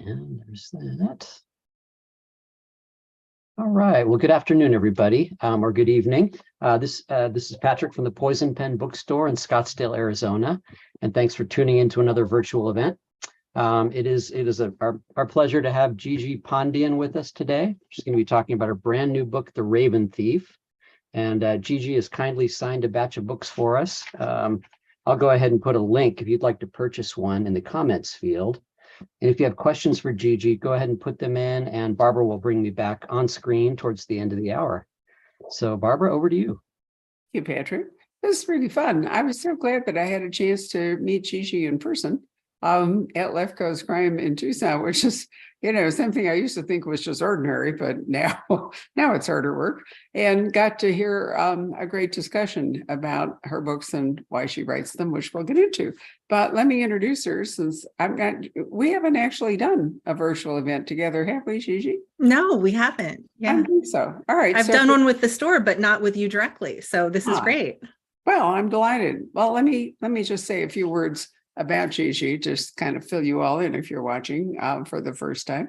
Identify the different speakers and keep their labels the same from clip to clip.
Speaker 1: And there's that. All right. Well, good afternoon, everybody, or good evening. This is Patrick from the Poison Pen Bookstore in Scottsdale, Arizona, and thanks for tuning into another virtual event. It is our pleasure to have Gigi Pandian with us today. She's going to be talking about her brand new book, The Raven Thief, and Gigi has kindly signed a batch of books for us. I'll go ahead and put a link if you'd like to purchase one in the comments field. And if you have questions for Gigi, go ahead and put them in, and Barbara will bring me back on screen towards the end of the hour. So Barbara, over to you.
Speaker 2: Thank you, Patrick. This is really fun. I was so glad that I had a chance to meet Gigi in person at Left Coast Crime in Tucson, which is, something I used to think was just ordinary, but now it's harder work. And got to hear a great discussion about her books and why she writes them, which we'll get into. But let me introduce her, since we haven't actually done a virtual event together, have we, Gigi?
Speaker 3: No, we haven't.
Speaker 2: Yeah. I think so. All right.
Speaker 3: I've done one with the store, but not with you directly. So this is great.
Speaker 2: Well, I'm delighted. Well, let me just say a few words about Gigi, just kind of fill you all in if you're watching for the first time.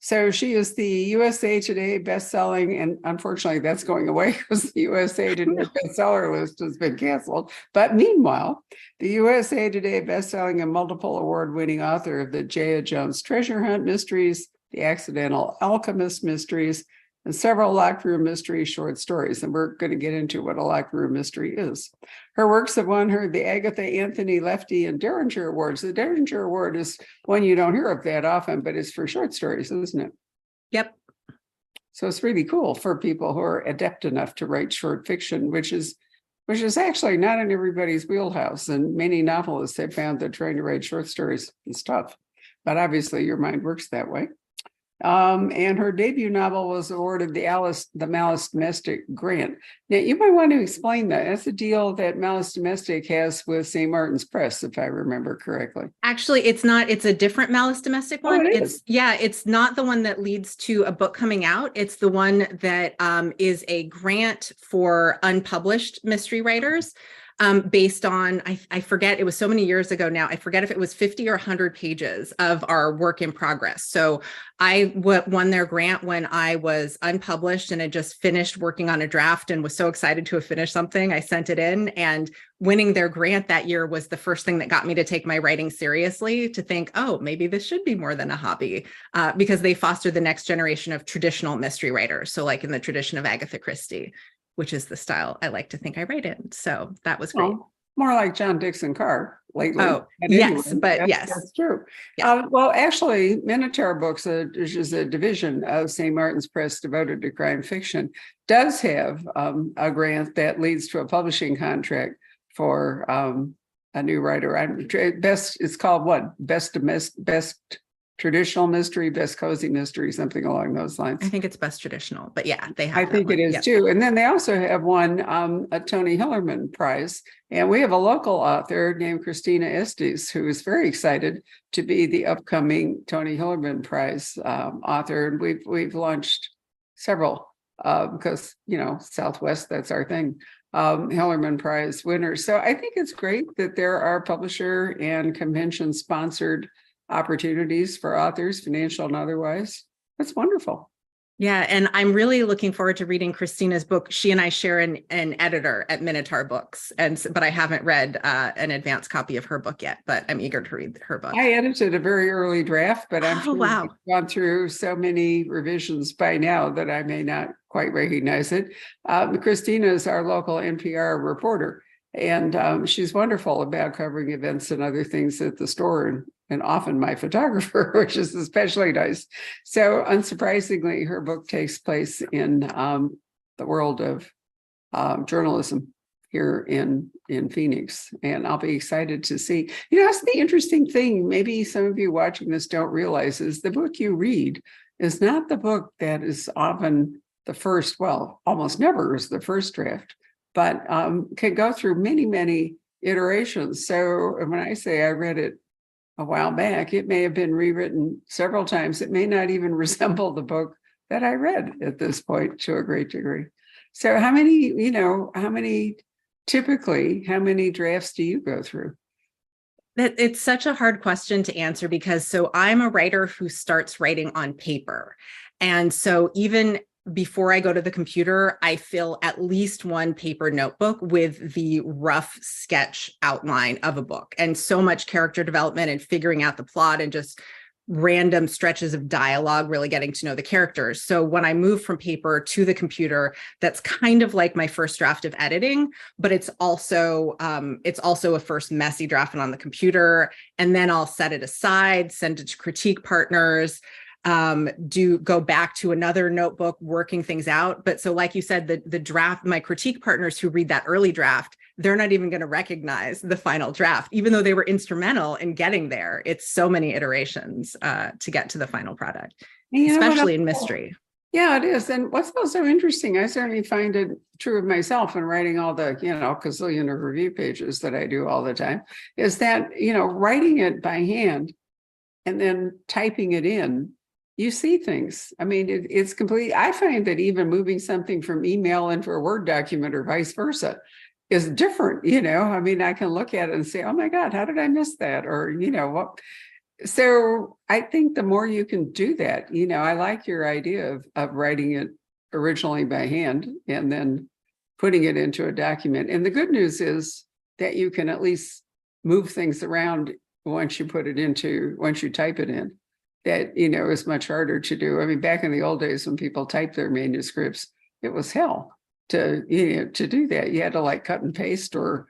Speaker 2: So she is the USA Today best-selling, and unfortunately that's going away because the USA Today bestseller list has been canceled. But meanwhile, the USA Today best-selling and multiple award-winning author of the J.A. Jones Treasure Hunt mysteries, the Accidental Alchemist mysteries, and several locked room mystery short stories. And we're going to get into what a locked room mystery is. Her works have won her the Agatha, Anthony, Lefty, and Derringer Awards. The Derringer Award is one you don't hear of that often, but it's for short stories, isn't it?
Speaker 3: Yep.
Speaker 2: So it's really cool for people who are adept enough to write short fiction, which is actually not in everybody's wheelhouse. And many novelists have found that trying to write short stories is tough. But obviously your mind works that way. And her debut novel was awarded the Malice Domestic grant. Now, you might want to explain that. That's a deal that Malice Domestic has with St. Martin's Press, if I remember correctly.
Speaker 3: Actually, it's not. It's a different Malice Domestic one.
Speaker 2: It's
Speaker 3: not the one that leads to a book coming out. It's the one that is a grant for unpublished mystery writers. Based on, I forget, it was so many years ago now, I forget if it was 50 or 100 pages of our work in progress. So I won their grant when I was unpublished and had just finished working on a draft and was so excited to have finished something. I sent it in, and winning their grant that year was the first thing that got me to take my writing seriously, to think, oh, maybe this should be more than a hobby, because they foster the next generation of traditional mystery writers. So like in the tradition of Agatha Christie, which is the style I like to think I write in. So that was great.
Speaker 2: Well, more like John Dixon Carr lately.
Speaker 3: Oh, yes, but yes.
Speaker 2: That's true.
Speaker 3: Yeah.
Speaker 2: Well, actually, Minotaur Books, which is a division of St. Martin's Press devoted to crime fiction, does have a grant that leads to a publishing contract for a new writer. It's called what? Best Traditional Mystery, Best Cozy Mystery, something along those lines.
Speaker 3: I think it's Best Traditional, but yeah, they have.
Speaker 2: I think it is too. And then they also have won a Tony Hillerman Prize. And we have a local author named Christina Estes, who is very excited to be the upcoming Tony Hillerman Prize author. And we've launched several because, Southwest, that's our thing. Hillerman Prize winners. So I think it's great that there are publisher and convention sponsored opportunities for authors, financial and otherwise. That's wonderful.
Speaker 3: Yeah, and I'm really looking forward to reading Christina's book. She and I share an editor at Minotaur Books, but I haven't read an advanced copy of her book yet, but I'm eager to read her book.
Speaker 2: I edited a very early draft, but I'm sure I've gone through so many revisions by now that I may not quite recognize it. Christina is our local NPR reporter, and she's wonderful about covering events and other things at the store, and often my photographer, which is especially nice. So unsurprisingly, her book takes place in the world of journalism here in Phoenix. And I'll be excited to see. That's the interesting thing. Maybe some of you watching this don't realize is the book you read is not the book that is often the first, well, almost never is the first draft, but can go through many, many iterations. So when I say I read it a while back, it may have been rewritten several times. It may not even resemble the book that I read at this point to a great degree. So how many drafts do you go through?
Speaker 3: That it's such a hard question to answer because so I'm a writer who starts writing on paper. And so even before I go to the computer, I fill at least one paper notebook with the rough sketch outline of a book, and so much character development and figuring out the plot and just random stretches of dialogue, really getting to know the characters. So when I move from paper to the computer, that's kind of like my first draft of editing, but it's also a first messy draft on the computer. And then I'll set it aside, send it to critique partners, go back to another notebook, working things out. But so like you said, the draft, my critique partners who read that early draft, they're not even going to recognize the final draft, even though they were instrumental in getting there. It's so many iterations to get to the final product, especially in mystery.
Speaker 2: Yeah, it is. And what's also interesting, I certainly find it true of myself in writing all the, gazillion of review pages that I do all the time, is that, writing it by hand and then typing it in, you see things. I mean, it's complete. I find that even moving something from email into a Word document or vice versa is different. I mean, I can look at it and say, oh my God, how did I miss that? Or, what? So I think the more you can do that, I like your idea of writing it originally by hand and then putting it into a document. And the good news is that you can at least move things around once you type it in. That, is much harder to do. I mean, back in the old days when people typed their manuscripts, it was hell to do that. You had to like cut and paste or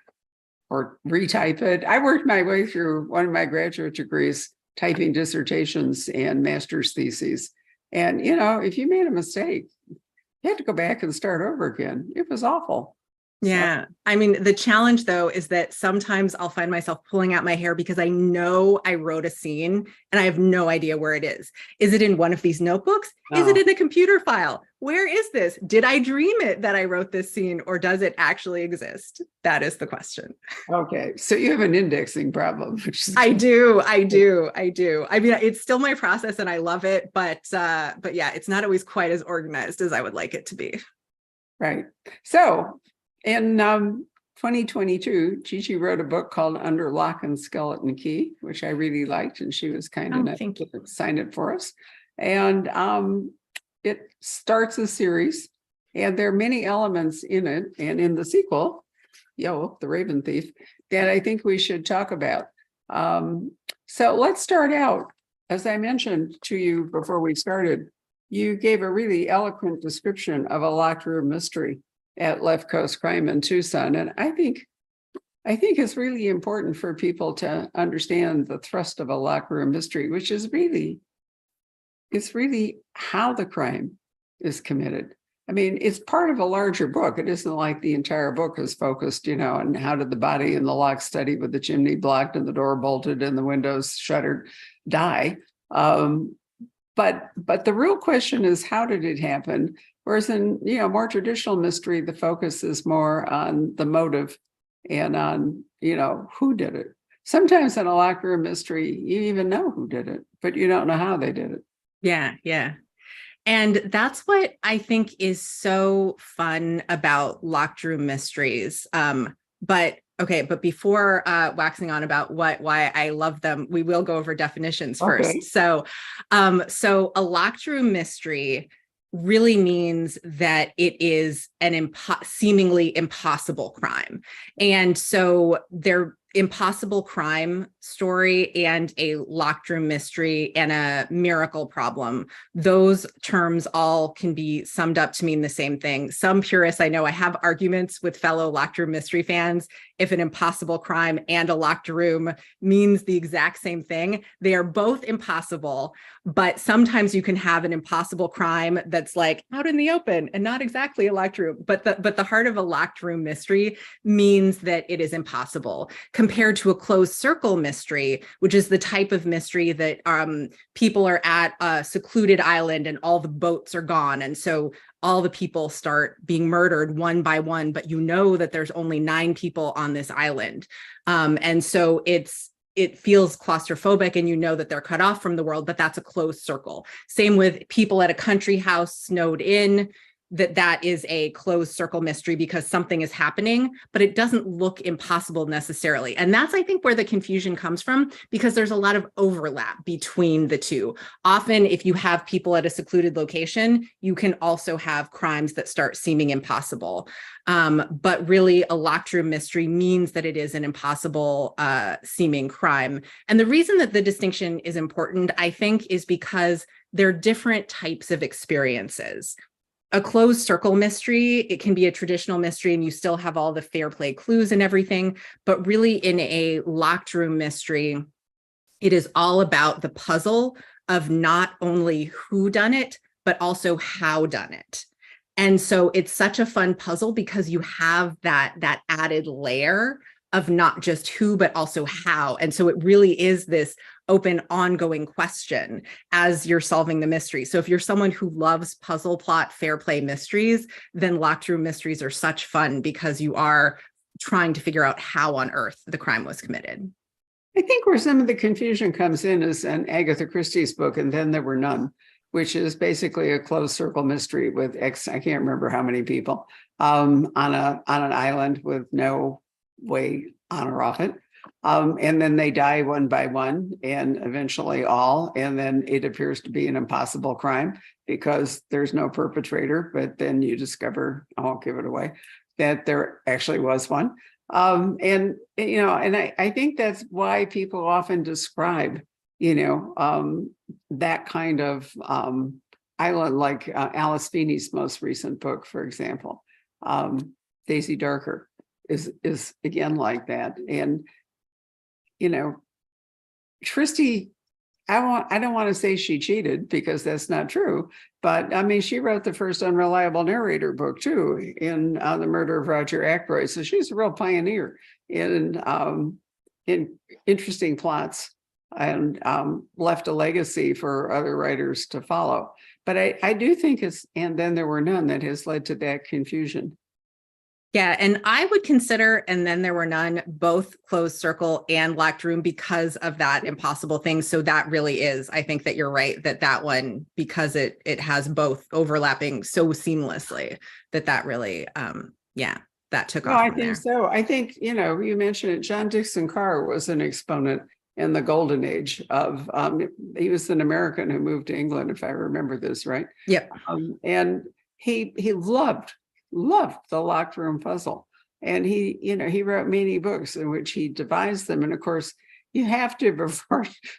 Speaker 2: retype it. I worked my way through one of my graduate degrees, typing dissertations and master's theses. And, if you made a mistake, you had to go back and start over again. It was awful.
Speaker 3: Yeah. I mean, the challenge though, is that sometimes I'll find myself pulling out my hair because I know I wrote a scene and I have no idea where it is. Is it in one of these notebooks?
Speaker 2: No.
Speaker 3: Is it in a computer file? Where is this? Did I dream it that I wrote this scene, or does it actually exist? That is the question.
Speaker 2: Okay. So you have an indexing problem.
Speaker 3: I do. I mean, it's still my process and I love it, but yeah, it's not always quite as organized as I would like it to be.
Speaker 2: Right. So in 2022, Gigi wrote a book called Under Lock and Skeleton Key, which I really liked, and she was kind enough to sign it for us. And it starts a series, and there are many elements in it, and in the sequel, The Raven Thief, that I think we should talk about. So let's start out. As I mentioned to you before we started, you gave a really eloquent description of a locked room mystery at Left Coast Crime in Tucson. And I think it's really important for people to understand the thrust of a locked room mystery, which is really how the crime is committed. I mean, it's part of a larger book. It isn't like the entire book is focused, on how did the body in the locked study with the chimney blocked and the door bolted and the windows shuttered die. But the real question is, how did it happen? Whereas in, more traditional mystery, the focus is more on the motive and on, who did it. Sometimes in a locked room mystery, you even know who did it, but you don't know how they did it.
Speaker 3: Yeah. And that's what I think is so fun about locked room mysteries. But before waxing on about why I love them, we will go over definitions first. So a locked room mystery really means that it is an seemingly impossible crime. And so they're impossible crime story and a locked room mystery and a miracle problem. Those terms all can be summed up to mean the same thing. Some purists, I know I have arguments with fellow locked room mystery fans. If an impossible crime and a locked room means the exact same thing, they are both impossible, but sometimes you can have an impossible crime that's like out in the open and not exactly a locked room. But the heart of a locked room mystery means that it is impossible, compared to a closed circle mystery, which is the type of mystery that people are at a secluded island and all the boats are gone. And so all the people start being murdered one by one, but that there's only 9 people on this island. And so it feels claustrophobic and that they're cut off from the world, but that's a closed circle. Same with people at a country house snowed in. that is a closed circle mystery because something is happening, but it doesn't look impossible necessarily. And that's, I think, where the confusion comes from, because there's a lot of overlap between the two. Often, if you have people at a secluded location, you can also have crimes that start seeming impossible. But really, a locked room mystery means that it is an impossible seeming crime. And the reason that the distinction is important, I think, is because they're different types of experiences. A closed circle mystery, it can be a traditional mystery and you still have all the fair play clues and everything. But really, in a locked room mystery, it is all about the puzzle of not only who done it, but also how done it. And so it's such a fun puzzle because you have that added layer of not just who, but also how. And so it really is this open, ongoing question as you're solving the mystery. So if you're someone who loves puzzle plot, fair play mysteries, then locked room mysteries are such fun because you are trying to figure out how on earth the crime was committed.
Speaker 2: I think where some of the confusion comes in is in Agatha Christie's book, And Then There Were None, which is basically a closed circle mystery with I can't remember how many people, on an island with no way on or off it. And then they die one by one and eventually all. And then it appears to be an impossible crime because there's no perpetrator. But then you discover, I won't give it away, that there actually was one. And I think that's why people often describe, that kind of island, like Alice Feeney's most recent book, for example, Daisy Darker is again like that. And Christie, I don't want to say she cheated because that's not true, but I mean, she wrote the first unreliable narrator book too in The Murder of Roger Ackroyd. So she's a real pioneer in interesting plots and left a legacy for other writers to follow. But I do think it's And Then There Were None that has led to that confusion.
Speaker 3: Yeah, and I would consider And Then There Were None both closed circle and locked room because of that impossible thing. So that really is, I think that you're right, that one, because it has both overlapping so seamlessly, that really, that took off.
Speaker 2: I think so. I think, you mentioned it, John Dixon Carr was an exponent in the golden age of, he was an American who moved to England, if I remember this right.
Speaker 3: Yep.
Speaker 2: And he loved the locked room puzzle. And he wrote many books in which he devised them. And of course, you have to,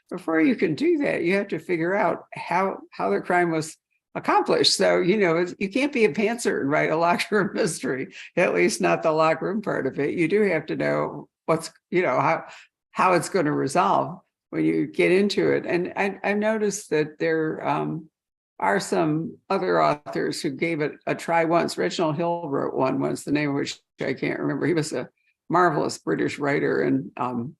Speaker 2: before you can do that, you have to figure out how the crime was accomplished. So, you can't be a pantser and write a locked room mystery, at least not the locked room part of it. You do have to know what's, how it's going to resolve when you get into it. And I've noticed that there are some other authors who gave it a try once. Reginald Hill wrote one once, the name of which I can't remember. He was a marvelous British writer and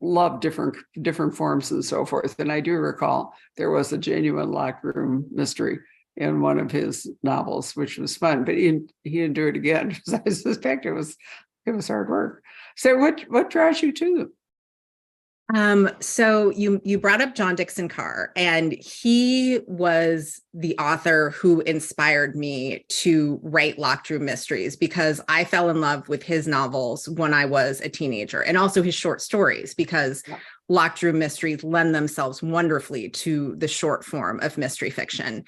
Speaker 2: loved different forms and so forth. And I do recall there was a genuine locked room mystery in one of his novels, which was fun, but he didn't do it again because I suspect it was hard work. So what draws you to them?
Speaker 3: So you brought up John Dixon Carr, and he was the author who inspired me to write locked room mysteries because I fell in love with his novels when I was a teenager, and also his short stories because locked room mysteries lend themselves wonderfully to the short form of mystery fiction.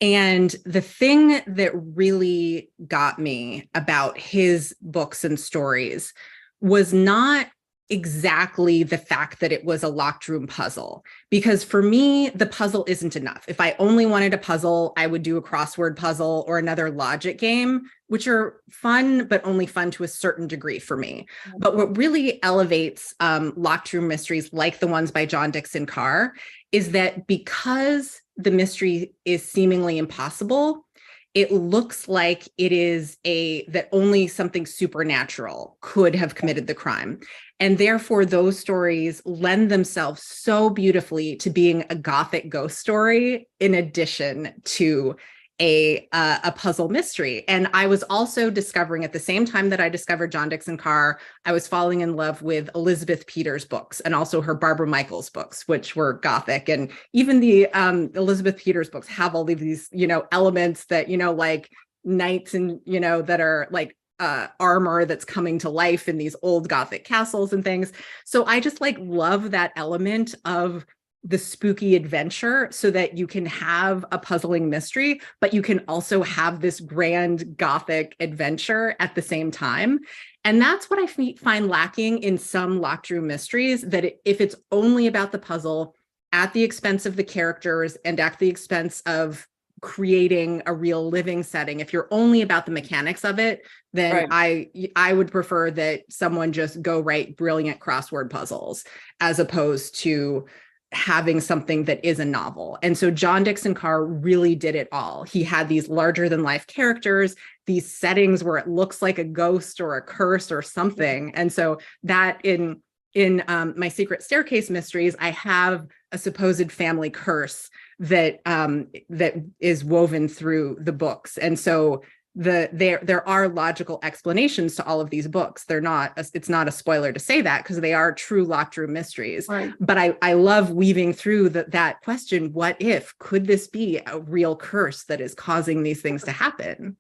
Speaker 3: And the thing that really got me about his books and stories was not exactly the fact that it was a locked room puzzle, because for me, the puzzle isn't enough. If I only wanted a puzzle, I would do a crossword puzzle or another logic game, which are fun, but only fun to a certain degree for me. But what really elevates locked room mysteries like the ones by John Dixon Carr is that because the mystery is seemingly impossible, it looks like it is that only something supernatural could have committed the crime. And therefore, those stories lend themselves so beautifully to being a Gothic ghost story in addition to a puzzle mystery. And I was also discovering, at the same time that I discovered John Dixon Carr, I was falling in love with Elizabeth Peters' books and also her Barbara Michaels books, which were Gothic. And even the Elizabeth Peters books have all of these, elements that, like knights and, that are like armor that's coming to life in these old Gothic castles and things. So I just like love that element of the spooky adventure, so that you can have a puzzling mystery, but you can also have this grand Gothic adventure at the same time. And that's what I find lacking in some locked room mysteries, that if it's only about the puzzle at the expense of the characters and at the expense of creating a real living setting, if you're only about the mechanics of it, then right. I would prefer that someone just go write brilliant crossword puzzles as opposed to having something that is a novel. And so John Dixon Carr really did it all. He had these larger than life characters, these settings where it looks like a ghost or a curse or something. And so that in my Secret Staircase mysteries, I have a supposed family curse that is woven through the books. And so there are logical explanations to all of these books. It's not a spoiler to say that, because they are true locked room mysteries. Right. But I love weaving through that question, what if, could this be a real curse that is causing these things to happen?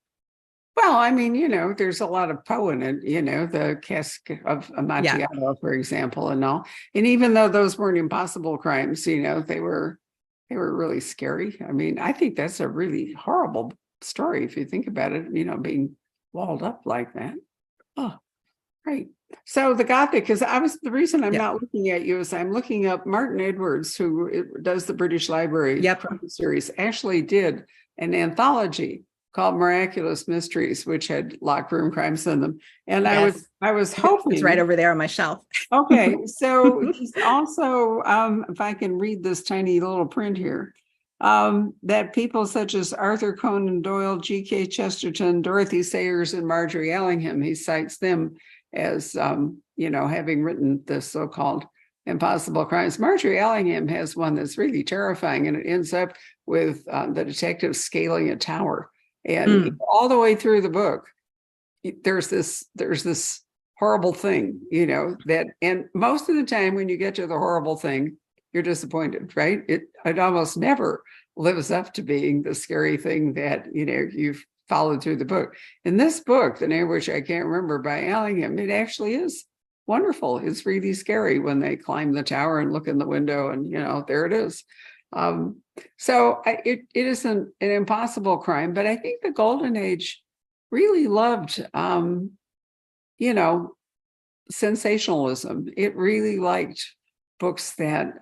Speaker 2: Well, I mean, there's a lot of Poe in it, the Cask of Amontillado, for example, and all. And even though those weren't impossible crimes, they were really scary. I mean, I think that's a really horrible story if you think about it, being walled up like that. Oh, right. So the Gothic, because the reason I'm not looking at you is I'm looking up Martin Edwards, who does the British Library series, actually did an anthology called Miraculous Mysteries, which had locked room crimes in them. And I was hoping
Speaker 3: it's right over there on my shelf.
Speaker 2: Okay. So he's also, if I can read this tiny little print here, that people such as Arthur Conan Doyle, G.K. Chesterton, Dorothy Sayers, and Marjorie Allingham, he cites them as, having written the so-called impossible crimes. Marjorie Allingham has one that's really terrifying, and it ends up with the detective scaling a tower. And all the way through the book, there's this horrible thing, and most of the time when you get to the horrible thing, you're disappointed, right? It almost never lives up to being the scary thing that, you've followed through the book. In this book, the name of which I can't remember, by Allingham, it actually is wonderful. It's really scary when they climb the tower and look in the window and, there it is. So it isn't an impossible crime, but I think the Golden Age really loved, sensationalism. It really liked books that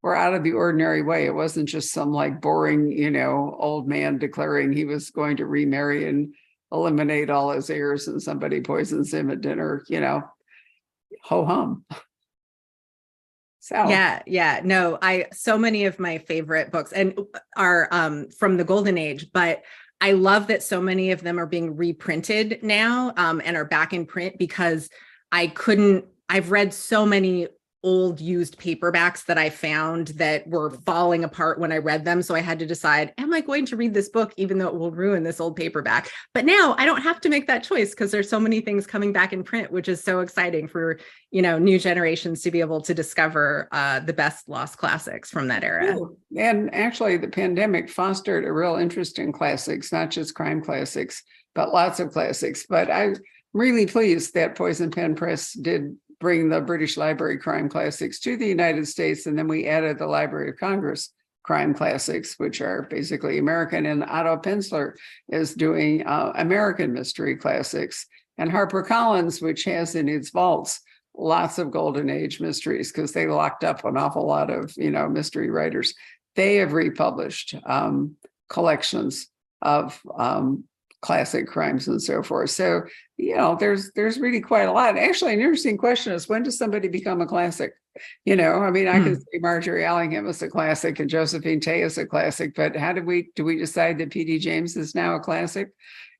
Speaker 2: were out of the ordinary way. It wasn't just some like boring, old man declaring he was going to remarry and eliminate all his heirs and somebody poisons him at dinner, ho hum. So so many of my favorite books and are from the Golden Age, but I love that so many of them are being reprinted now and are back in print, because I've read so many old used paperbacks that I found that were falling apart when I read them. So I had to decide, am I going to read this book, even though it will ruin this old paperback? But now I don't have to make that choice, because there's so many things coming back in print, which is so exciting for, new generations to be able to discover the best lost classics from that era. And actually the pandemic fostered a real interest in classics, not just crime classics, but lots of classics. But I'm really pleased that Poison Pen Press did bring the British Library crime classics to the United States. And then we added the Library of Congress crime classics, which are basically American. And Otto Penzler is doing American mystery classics. And HarperCollins, which has in its vaults lots of Golden Age mysteries, because they locked up an awful lot of, mystery writers. They have republished collections of classic crimes and so forth. So, there's really quite a lot. Actually, an interesting question is, when does somebody become a classic? I can say Marjorie Allingham is a classic and Josephine Tay is a classic, but do we decide that P.D. James is now a classic?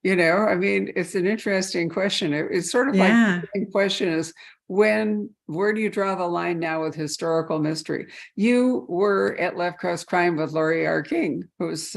Speaker 2: It's an interesting question. It's sort of like the same question is, where do you draw the line now with historical mystery? You were at Left Cross Crime with Laurie R. King, who's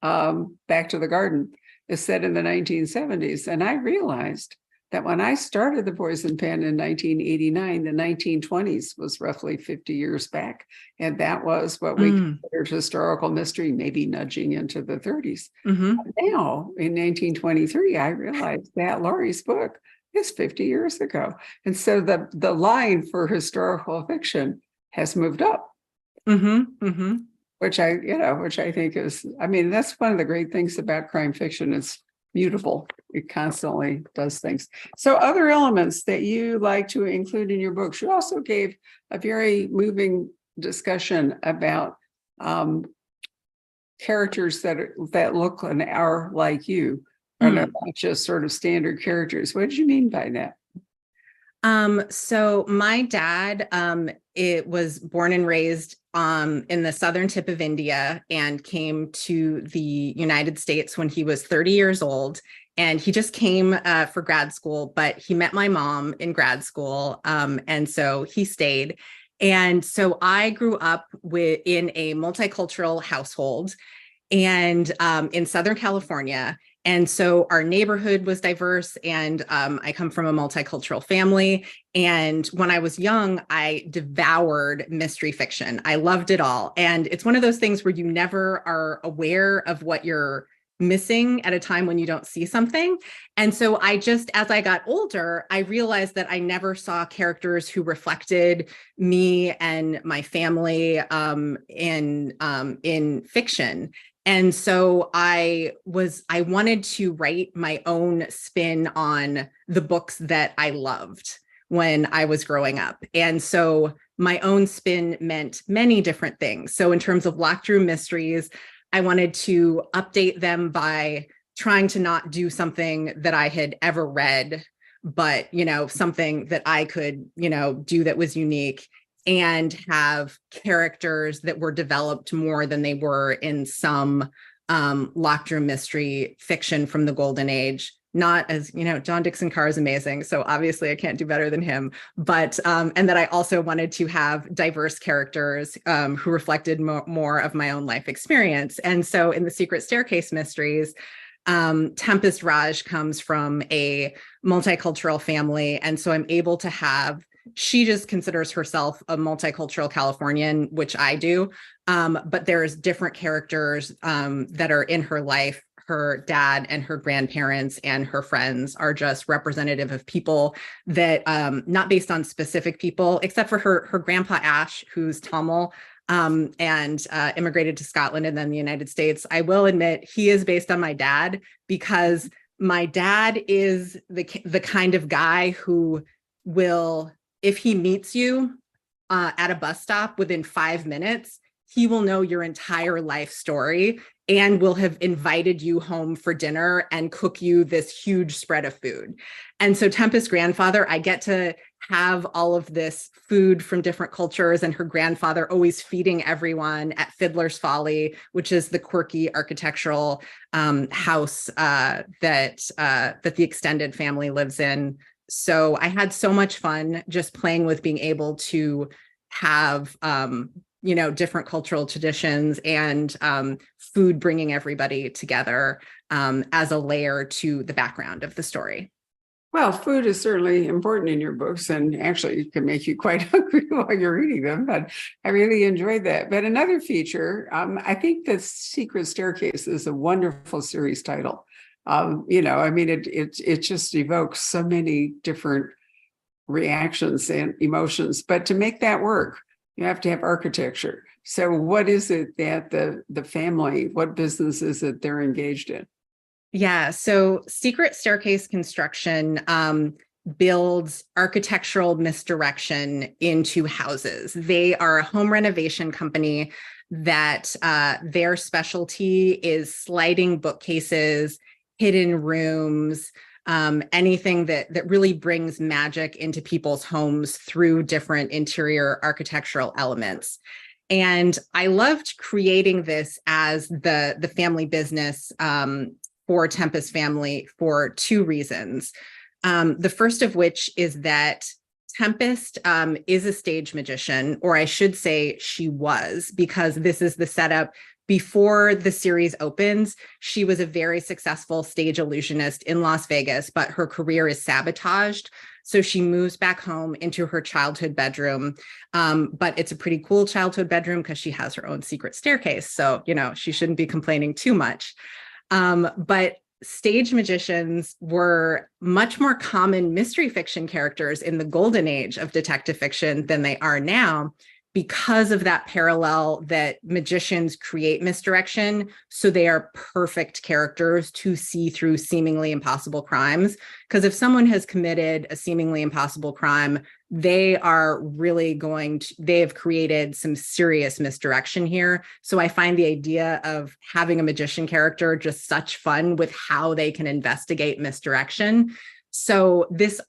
Speaker 2: Back to the Garden, is set in the 1970s. And I realized that when I started the Poison Pen in 1989, the 1920s was roughly 50 years back. And that was what we considered historical mystery, maybe nudging into the 30s. Now, in 1923, I realized that Laurie's book is 50 years ago. And so the line for historical fiction has moved up. Which I think is, I mean, that's one of the great things about crime fiction. It's mutable. It constantly does things. So other elements that you like to include in your books, you also gave a very moving discussion about characters that look and are like you, and not just sort of standard characters. What did you mean by that?
Speaker 3: So my dad, it was born and raised in the southern tip of India and came to the United States when he was 30 years old. And he just came for grad school, but he met my mom in grad school. And so he stayed. And so I grew up in a multicultural household and in Southern California. And so our neighborhood was diverse, and I come from a multicultural family. And when I was young, I devoured mystery fiction. I loved it all. And it's one of those things where you never are aware of what you're missing at a time when you don't see something. And so as I got older, I realized that I never saw characters who reflected me and my family in fiction. And so I wanted to write my own spin on the books that I loved when I was growing up. And so my own spin meant many different things. So in terms of locked room mysteries, I wanted to update them by trying to not do something that I had ever read, but, something that I could, do that was unique, and have characters that were developed more than they were in some locked room mystery fiction from the golden age. Not as, John Dixon Carr is amazing, so obviously I can't do better than him, but, and that I also wanted to have diverse characters who reflected more of my own life experience. And so in the Secret Staircase mysteries, Tempest Raj comes from a multicultural family. And so I'm able to have, she just considers herself a multicultural Californian, which I do. But there's different characters that are in her life. Her dad and her grandparents and her friends are just representative of people that, not based on specific people, except for her grandpa Ash, who's Tamil, and immigrated to Scotland and then the United States. I will admit he is based on my dad, because my dad is the kind of guy who will, if he meets you at a bus stop within 5 minutes, he will know your entire life story and will have invited you home for dinner and cook you this huge spread of food. And so Tempest's grandfather, I get to have all of this food from different cultures, and her grandfather always feeding everyone at Fiddler's Folly, which is the quirky architectural house that the extended family lives in. So I had so much fun just playing with being able to have, different cultural traditions and food bringing everybody together as a layer to the background of the story.
Speaker 2: Well, food is certainly important in your books, and actually it can make you quite hungry while you're reading them, but I really enjoyed that. But another feature, I think the Secret Staircase is a wonderful series title. It just evokes so many different reactions and emotions, but to make that work, you have to have architecture. So what is it that the family, what business is it they're engaged in?
Speaker 3: Yeah, so Secret Staircase Construction builds architectural misdirection into houses. They are a home renovation company that their specialty is sliding bookcases, hidden rooms, anything that really brings magic into people's homes through different interior architectural elements. And I loved creating this as the family business for Tempest family for two reasons. The first of which is that Tempest is a stage magician, or I should say she was, because this is the setup before the series opens, she was a very successful stage illusionist in Las Vegas, but her career is sabotaged. So she moves back home into her childhood bedroom. But it's a pretty cool childhood bedroom because she has her own secret staircase. So, she shouldn't be complaining too much. But stage magicians were much more common mystery fiction characters in the golden age of detective fiction than they are now, because of that parallel that magicians create misdirection. So they are perfect characters to see through seemingly impossible crimes. Because if someone has committed a seemingly impossible crime, they are really they have created some serious misdirection here. So I find the idea of having a magician character just such fun with how they can investigate misdirection. So this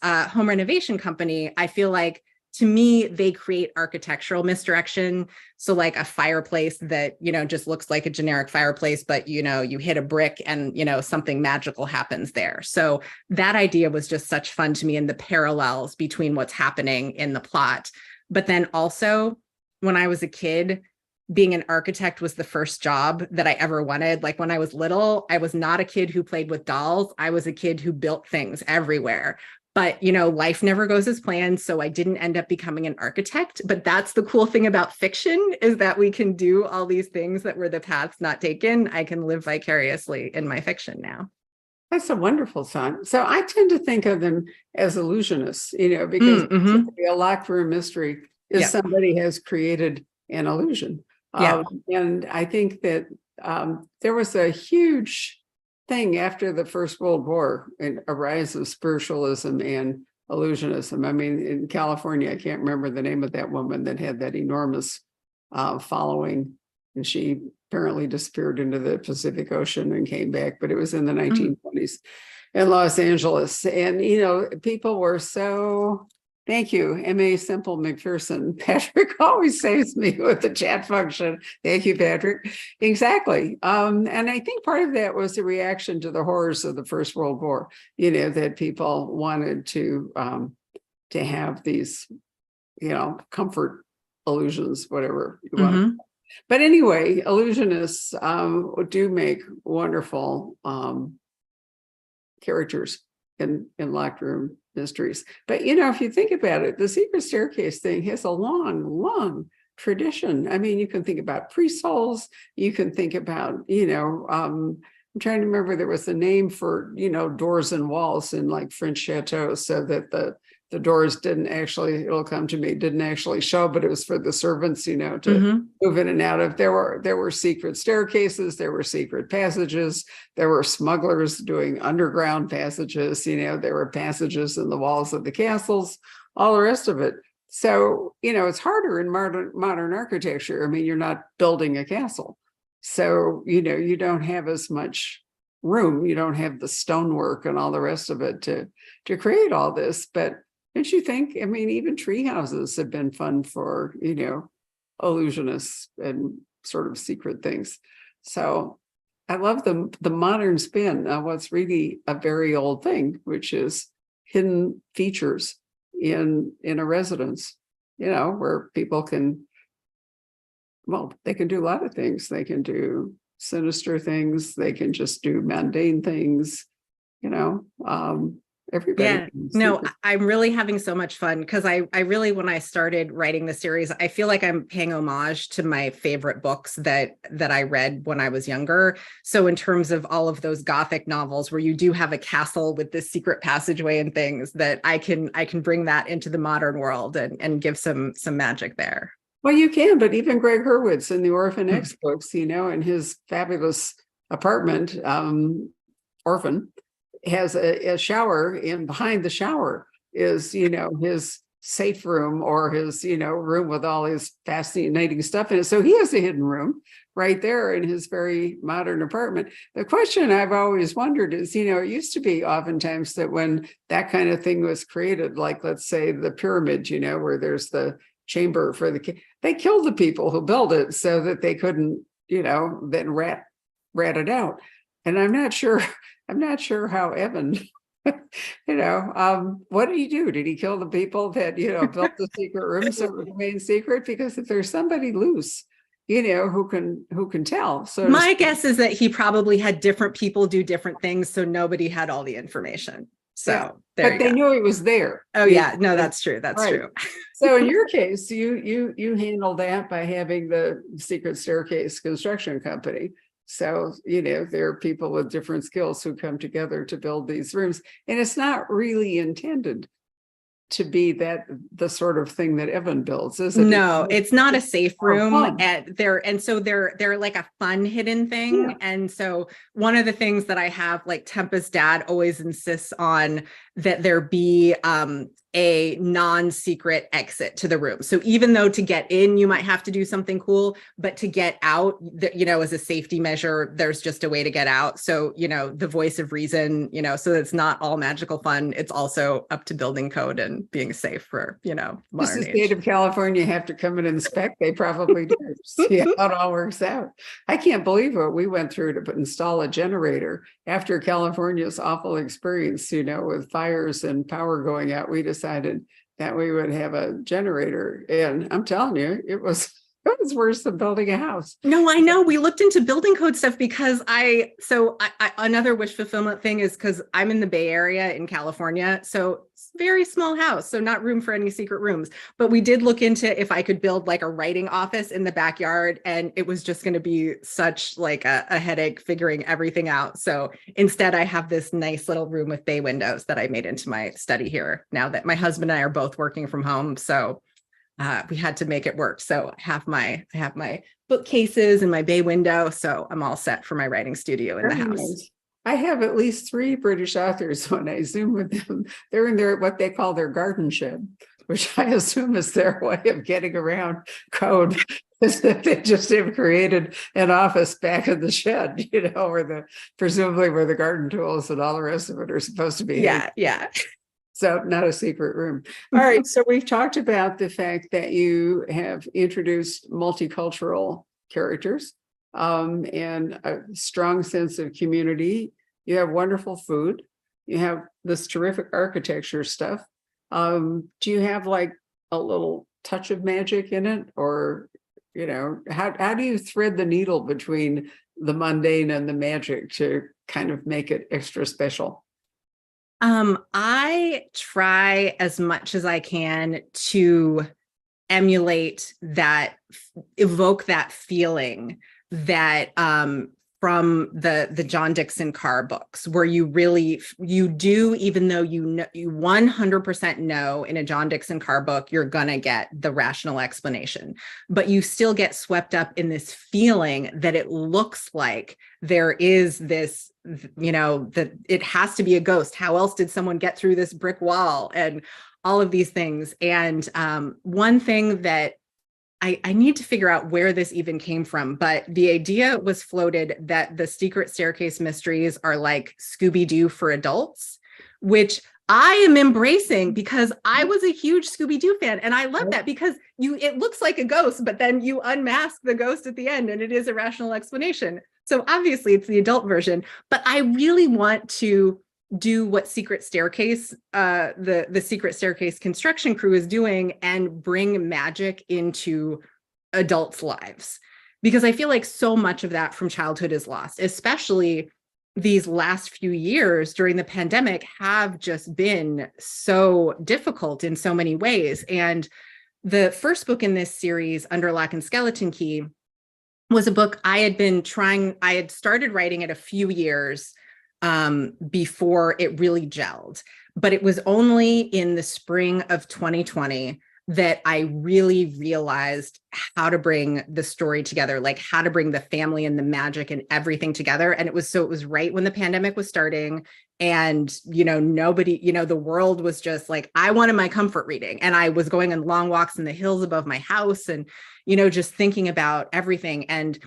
Speaker 3: home renovation company, I feel like, to me, they create architectural misdirection. So like a fireplace that, just looks like a generic fireplace, but, you hit a brick and, something magical happens there. So that idea was just such fun to me, and the parallels between what's happening in the plot. But then also, when I was a kid, being an architect was the first job that I ever wanted. Like when I was little, I was not a kid who played with dolls. I was a kid who built things everywhere. But, life never goes as planned. So I didn't end up becoming an architect. But that's the cool thing about fiction, is that we can do all these things that were the paths not taken. I can live vicariously in my fiction now.
Speaker 2: That's a wonderful thought. So I tend to think of them as illusionists, because a locked room mystery is somebody has created an illusion. And I think that there was a huge thing after the First World War, and a rise of spiritualism and illusionism. I mean, in California, I can't remember the name of that woman that had that enormous following, and she apparently disappeared into the Pacific Ocean and came back, but it was in the 1920s in Los Angeles. And, people were so... Thank you, M.A. Simple McPherson. Patrick always saves me with the chat function. Thank you, Patrick. Exactly. And I think part of that was a reaction to the horrors of the First World War, that people wanted to have these, comfort illusions, whatever you want. But anyway, illusionists do make wonderful characters in locked room mysteries. But if you think about it, the secret staircase thing has a long tradition. I mean, you can think about priest holes, you can think about, I'm trying to remember, there was a name for, doors and walls in like French chateaus, so that the doors didn't actually show, but it was for the servants, to move in and out of. There were secret staircases, there were secret passages, there were smugglers doing underground passages, there were passages in the walls of the castles, all the rest of it. So, it's harder in modern architecture. I mean, you're not building a castle. So, you don't have as much room, you don't have the stonework and all the rest of it to create all this. But don't you think, I mean, even tree houses have been fun for, illusionists and sort of secret things. So I love the modern spin on what's really a very old thing, which is hidden features in a residence, where people can, they can do a lot of things. They can do sinister things. They can just do mundane things, everybody.
Speaker 3: No, I'm really having so much fun, because I really, when I started writing the series, I feel like I'm paying homage to my favorite books that I read when I was younger. So in terms of all of those Gothic novels where you do have a castle with this secret passageway and things, that I can bring that into the modern world and give some magic there.
Speaker 2: Well, you can, but even Greg Hurwitz in the Orphan X books, in his fabulous apartment, Orphan, has a shower, and behind the shower is, his safe room, or his, room with all his fascinating stuff in it. So he has a hidden room right there in his very modern apartment. The question I've always wondered is, it used to be oftentimes that when that kind of thing was created, like let's say the pyramid, where there's the chamber for they killed the people who built it so that they couldn't, then rat it out. And I'm not sure how Evan, what did he do? Did he kill the people that, built the secret room so it would remain secret? Because if there's somebody loose, who can tell. So
Speaker 3: my guess is that he probably had different people do different things, so nobody had all the information. So
Speaker 2: yeah.
Speaker 3: there
Speaker 2: But they knew he was there.
Speaker 3: Oh yeah, no, that's true. That's
Speaker 2: right.
Speaker 3: true.
Speaker 2: So in your case, you handled that by having the Secret Staircase construction company. So, there are people with different skills who come together to build these rooms. And it's not really intended to be the sort of thing that Evan builds, is it?
Speaker 3: No, it's not a safe room.
Speaker 2: And
Speaker 3: so they're like a fun hidden thing.
Speaker 2: Yeah.
Speaker 3: And so one of the things that I have, like Tempa's dad always insists on, that there be a non-secret exit to the room. So even though to get in, you might have to do something cool, but to get out, as a safety measure, there's just a way to get out. So, the voice of reason, so it's not all magical fun. It's also up to building code and being safe for, modern
Speaker 2: Does the
Speaker 3: age.
Speaker 2: state of California have to come and inspect? They probably do. See how it all works out. I can't believe what we went through to install a generator after California's awful experience, with fires and power going out. We decided that we would have a generator, and I'm telling you, it was worse than building a house.
Speaker 3: No, I know. We looked into building code stuff because another wish fulfillment thing is because I'm in the Bay Area in California. So it's a very small house, so not room for any secret rooms. But we did look into if I could build like a writing office in the backyard, and it was just going to be such like a headache figuring everything out. So instead, I have this nice little room with bay windows that I made into my study here now that my husband and I are both working from home. So we had to make it work. So I have my bookcases and my bay window. So I'm all set for my writing studio in the house.
Speaker 2: Nice. I have at least 3 British authors when I Zoom with them. They're in their, what they call their garden shed, which I assume is their way of getting around code. Is that they just have created an office back in the shed, presumably where the garden tools and all the rest of it are supposed to be.
Speaker 3: Yeah.
Speaker 2: So not a secret room. All right. So we've talked about the fact that you have introduced multicultural characters and a strong sense of community. You have wonderful food. You have this terrific architecture stuff. Do you have like a little touch of magic in it? Or, how do you thread the needle between the mundane and the magic to kind of make it extra special?
Speaker 3: I try as much as I can to emulate that, evoke that feeling that from the John Dickson Carr books, where you do, even though you 100% know in a John Dickson Carr book, you're gonna get the rational explanation, but you still get swept up in this feeling that it looks like there is this, that it has to be a ghost. How else did someone get through this brick wall and all of these things? And one thing that I need to figure out where this even came from, but the idea was floated that the Secret Staircase mysteries are like Scooby-Doo for adults, which I am embracing because I was a huge Scooby-Doo fan. And I love that because it looks like a ghost, but then you unmask the ghost at the end and it is a rational explanation. So obviously it's the adult version, but I really want to do what Secret Staircase, the Secret Staircase construction crew is doing, and bring magic into adults' lives. Because I feel like so much of that from childhood is lost, especially these last few years during the pandemic have just been so difficult in so many ways. And the first book in this series, Under Lock and Skeleton Key, was a book I had started writing it a few years before it really gelled. But it was only in the spring of 2020 that I really realized how to bring the story together, like how to bring the family and the magic and everything together. And it was right when the pandemic was starting, and, nobody, the world was just like, I wanted my comfort reading, and I was going on long walks in the hills above my house and, just thinking about everything. And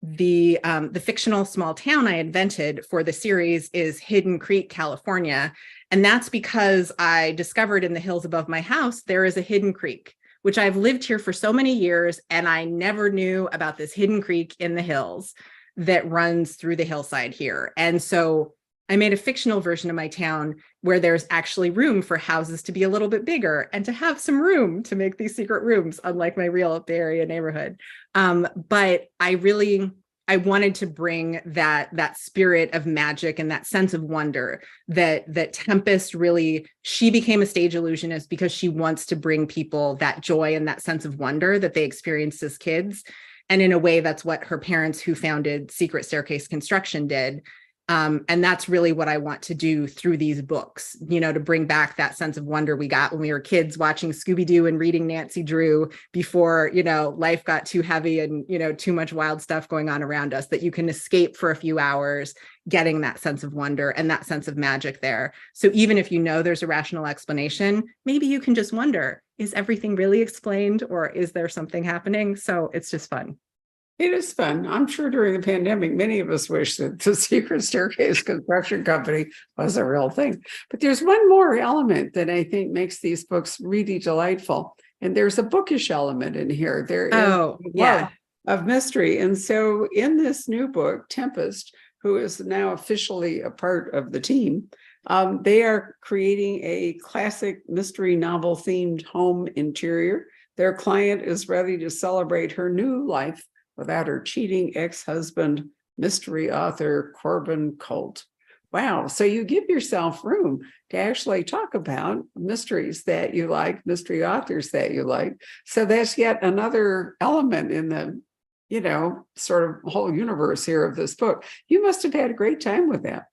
Speaker 3: the fictional small town I invented for the series is Hidden Creek, California. And that's because I discovered in the hills above my house, there is a hidden creek, which I've lived here for so many years. And I never knew about this hidden creek in the hills that runs through the hillside here. And so I made a fictional version of my town where there's actually room for houses to be a little bit bigger and to have some room to make these secret rooms, unlike my real Bay Area neighborhood. But I wanted to bring that spirit of magic and that sense of wonder that Tempest really, she became a stage illusionist because she wants to bring people that joy and that sense of wonder that they experienced as kids. And in a way, that's what her parents who founded Secret Staircase Construction did. And that's really what I want to do through these books, to bring back that sense of wonder we got when we were kids watching Scooby-Doo and reading Nancy Drew before, life got too heavy and, too much wild stuff going on around us, that you can escape for a few hours, getting that sense of wonder and that sense of magic there. So even if there's a rational explanation, maybe you can just wonder, is everything really explained or is there something happening? So it's just fun.
Speaker 2: It is fun. I'm sure during the pandemic, many of us wish that the Secret Staircase Construction Company was a real thing. But there's one more element that I think makes these books really delightful. And there's a bookish element in here. There is a love of mystery. And so in this new book, Tempest, who is now officially a part of the team, they are creating a classic mystery novel themed home interior. Their client is ready to celebrate her new life without her cheating ex-husband, mystery author Corbin Colt. Wow. So you give yourself room to actually talk about mysteries that you like, mystery authors that you like. So that's yet another element in the, sort of whole universe here of this book. You must have had a great time with that.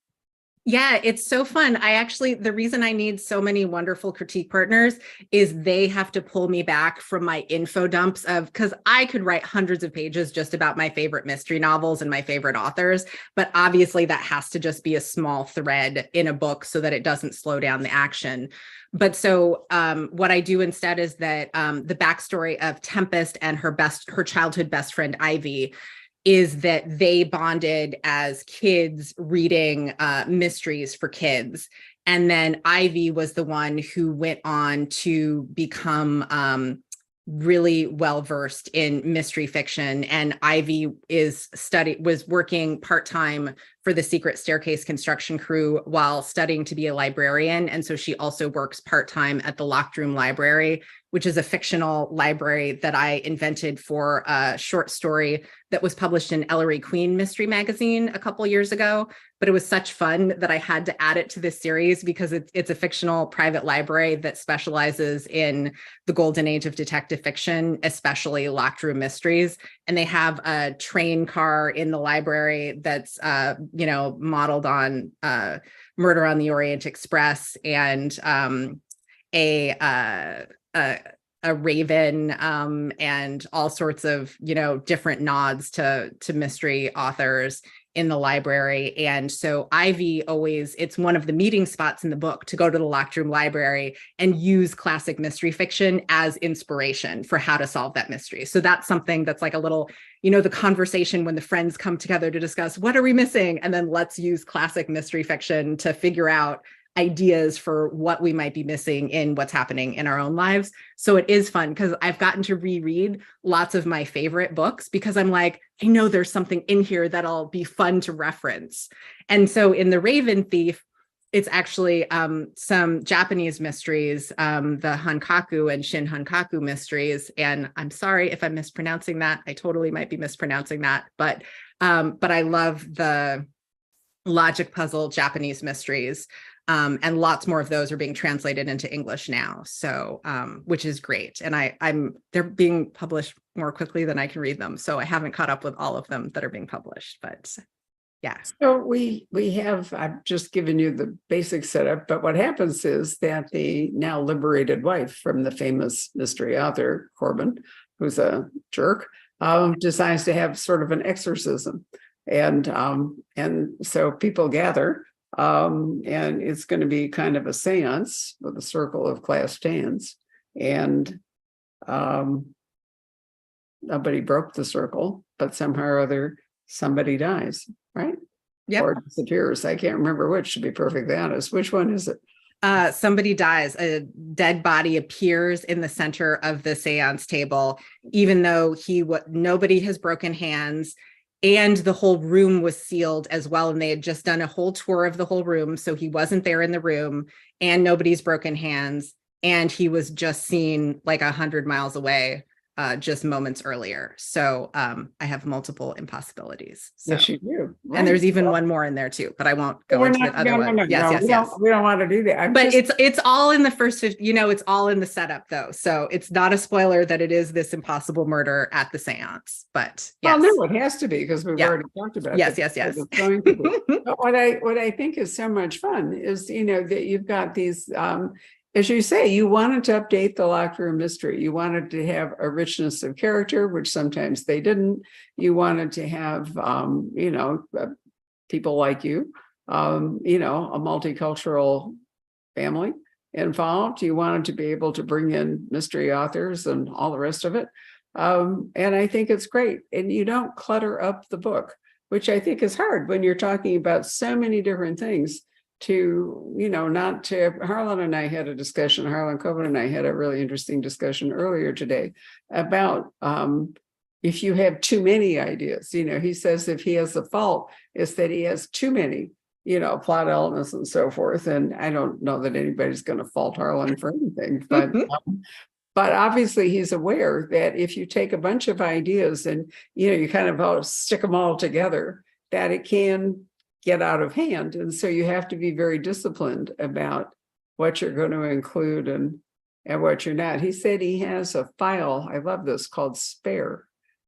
Speaker 3: Yeah, it's so fun. The reason I need so many wonderful critique partners is they have to pull me back from my info dumps because I could write hundreds of pages just about my favorite mystery novels and my favorite authors, but obviously that has to just be a small thread in a book so that it doesn't slow down the action. But so what I do instead is that the backstory of Tempest and her childhood best friend, Ivy, is that they bonded as kids reading mysteries for kids. And then Ivy was the one who went on to become really well-versed in mystery fiction. And Ivy was working part-time for the Secret Staircase construction crew while studying to be a librarian. And so she also works part-time at the Locked Room Library, which is a fictional library that I invented for a short story that was published in Ellery Queen Mystery Magazine a couple years ago. But it was such fun that I had to add it to this series because it's a fictional private library that specializes in the golden age of detective fiction, especially locked room mysteries. And they have a train car in the library that's, modeled on Murder on the Orient Express and a raven and all sorts of, different nods to mystery authors in the library. And so Ivy it's one of the meeting spots in the book to go to the Locked Room Library and use classic mystery fiction as inspiration for how to solve that mystery. So that's something that's like a little, the conversation when the friends come together to discuss what are we missing? And then let's use classic mystery fiction to figure out ideas for what we might be missing in what's happening in our own lives. So it is fun because I've gotten to reread lots of my favorite books because I'm like, I know there's something in here that'll be fun to reference. And so in The Raven Thief, it's actually some Japanese mysteries, the Hankaku and Shin Hankaku mysteries. And I'm sorry if I'm mispronouncing that. I totally might be mispronouncing that, but I love the logic puzzle Japanese mysteries. And lots more of those are being translated into English now. So, which is great. And they're being published more quickly than I can read them. So I haven't caught up with all of them that are being published, but yeah.
Speaker 2: So I've just given you the basic setup, but what happens is that the now liberated wife from the famous mystery author, Corbin, who's a jerk, decides to have sort of an exorcism. And so people gather. And it's going to be kind of a seance with a circle of clasped hands. And nobody broke the circle, but somehow or other, somebody dies, right?
Speaker 3: Yeah.
Speaker 2: Or disappears. I can't remember which, to be perfectly honest. Which one is it?
Speaker 3: Somebody dies. A dead body appears in the center of the seance table, even though nobody has broken hands. and the whole room was sealed as well. And they had just done a whole tour of the whole room. So he wasn't there in the room, and nobody's broken hands. And he was just seen like 100 miles away, just moments earlier. So I have multiple impossibilities. So.
Speaker 2: Yes, you do. Right.
Speaker 3: And there's even one more in there too, but I won't go into the other one. Yes.
Speaker 2: We don't want to do that.
Speaker 3: But it's all in the first 50, it's all in the setup though. So it's not a spoiler that it is this impossible murder at the seance. But yes.
Speaker 2: Well, no, it has to be, because we've already talked about it.
Speaker 3: Yes.
Speaker 2: It's going to be. But what I think is so much fun is, that you've got these, as you say, you wanted to update the locked room mystery. You wanted to have a richness of character, which sometimes they didn't. You wanted to have, people like you, a multicultural family involved. You wanted to be able to bring in mystery authors and all the rest of it. And I think it's great. And you don't clutter up the book, which I think is hard when you're talking about so many different things. Harlan and I had a discussion, Harlan Coben and I had a really interesting discussion earlier today about if you have too many ideas. He says if he has a fault, it's that he has too many, plot elements and so forth. And I don't know that anybody's going to fault Harlan for anything, but obviously he's aware that if you take a bunch of ideas and, you kind of stick them all together, that it can get out of hand. And so you have to be very disciplined about what you're going to include and what you're not. He said he has a file, I love this, called Spare.